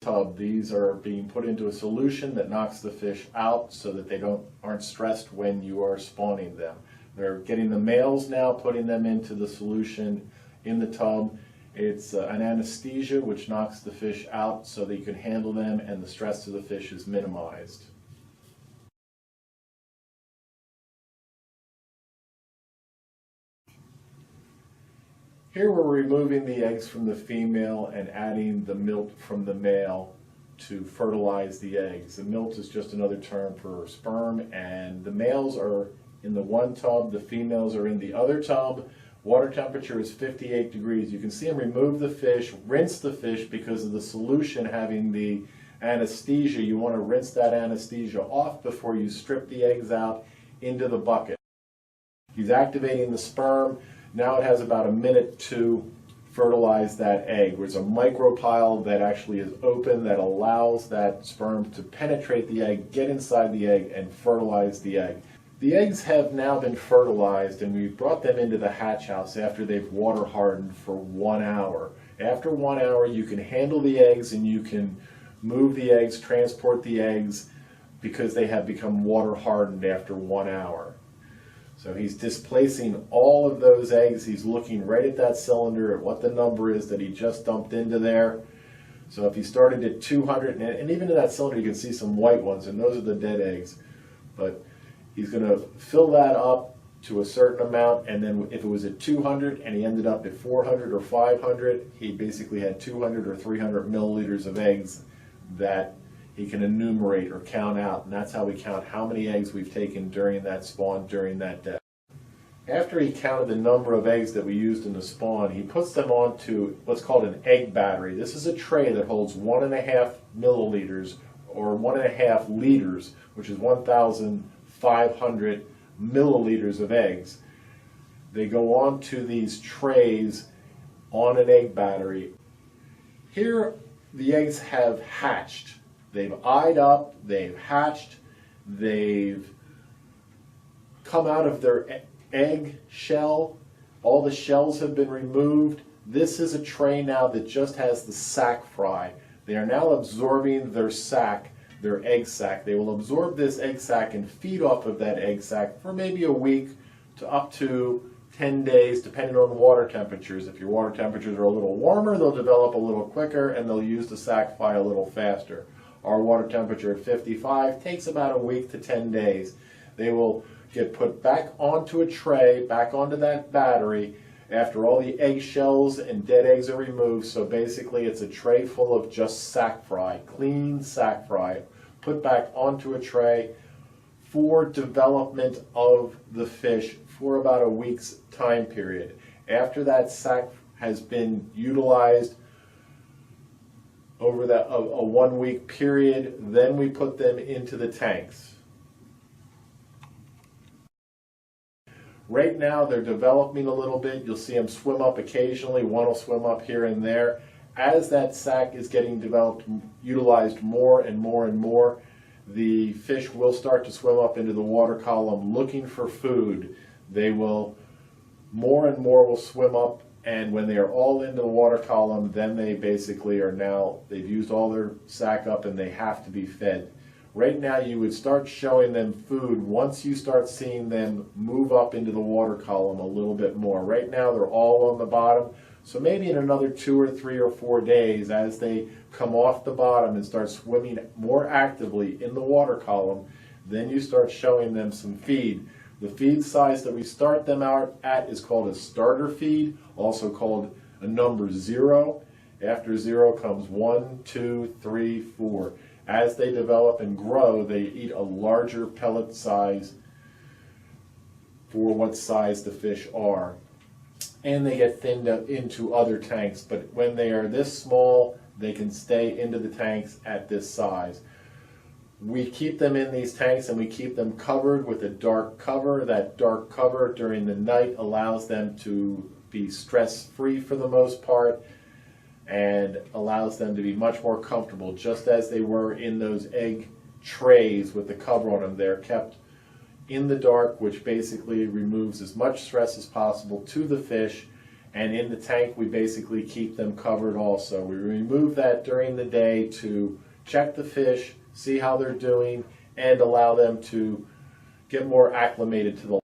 tub. These are being put into a solution that knocks the fish out so that they aren't stressed when you are spawning them. They're getting the males now, putting them into the solution in the tub. It's an anesthesia which knocks the fish out so that you can handle them and the stress to the fish is minimized. Here we're removing the eggs from the female and adding the milt from the male to fertilize the eggs. The milt is just another term for sperm, and the males are in the one tub, the females are in the other tub. Water temperature is 58 degrees. You can see him remove the fish, rinse the fish because of the solution having the anesthesia. You want to rinse that anesthesia off before you strip the eggs out into the bucket. He's activating the sperm. Now it has about a minute to fertilize that egg. There's a micropyle that actually is open that allows that sperm to penetrate the egg, get inside the egg, and fertilize the egg. The eggs have now been fertilized, and we brought them into the hatch house after they've water hardened for 1 hour. After 1 hour, you can handle the eggs and you can move the eggs, transport the eggs, because they have become water hardened after 1 hour. So he's displacing all of those eggs. He's looking right at that cylinder at what the number is that he just dumped into there. So if he started at 200, and even in that cylinder you can see some white ones, and those are the dead eggs. But he's going to fill that up to a certain amount, and then if it was at 200 and he ended up at 400 or 500, he basically had 200 or 300 milliliters of eggs that he can enumerate or count out, and that's how we count how many eggs we've taken during that spawn during that day. After he counted the number of eggs that we used in the spawn, he puts them onto what's called an egg battery. This is a tray that holds 1.5 milliliters or 1.5 liters, which is 1,500 milliliters of eggs. They go onto these trays on an egg battery. Here the eggs have hatched. They've eyed up, they've hatched, they've come out of their egg shell. All the shells have been removed. This is a tray now that just has the sac fry. They are now absorbing their sac, their egg sac. They will absorb this egg sac and feed off of that egg sac for maybe a week to up to 10 days, depending on the water temperatures. If your water temperatures are a little warmer, they'll develop a little quicker and they'll use the sac fry a little faster. Our water temperature at 55 takes about a week to 10 days. They will get put back onto a tray, back onto that battery, after all the egg shells and dead eggs are removed. So basically it's a tray full of just sac fry, clean sac fry, put back onto a tray for development of the fish for about a week's time period. After that sac has been utilized over a 1 week period, then we put them into the tanks. Right now they're developing a little bit. You'll see them swim up occasionally. One will swim up here and there. As that sac is getting developed, utilized more and more and more, the fish will start to swim up into the water column looking for food. They will, more and more will swim up, and when they are all into the water column, then they basically are now, they've used all their sac up and they have to be fed. Right now you would start showing them food once you start seeing them move up into the water column a little bit more. Right now they're all on the bottom, so maybe in another 2 or 3 or 4 days, as they come off the bottom and start swimming more actively in the water column, then you start showing them some feed. The feed size that we start them out at is called a starter feed, also called a number 0. After 0 comes 1, 2, 3, 4. As they develop and grow, they eat a larger pellet size for what size the fish are. And they get thinned up into other tanks, but when they are this small, they can stay into the tanks at this size. We keep them in these tanks and we keep them covered with a dark cover. That dark cover during the night allows them to be stress-free for the most part and allows them to be much more comfortable, just as they were in those egg trays with the cover on them. They're kept in the dark, which basically removes as much stress as possible to the fish And in the tank, we basically keep them covered also. We remove that during the day to check the fish, see how they're doing, and allow them to get more acclimated to the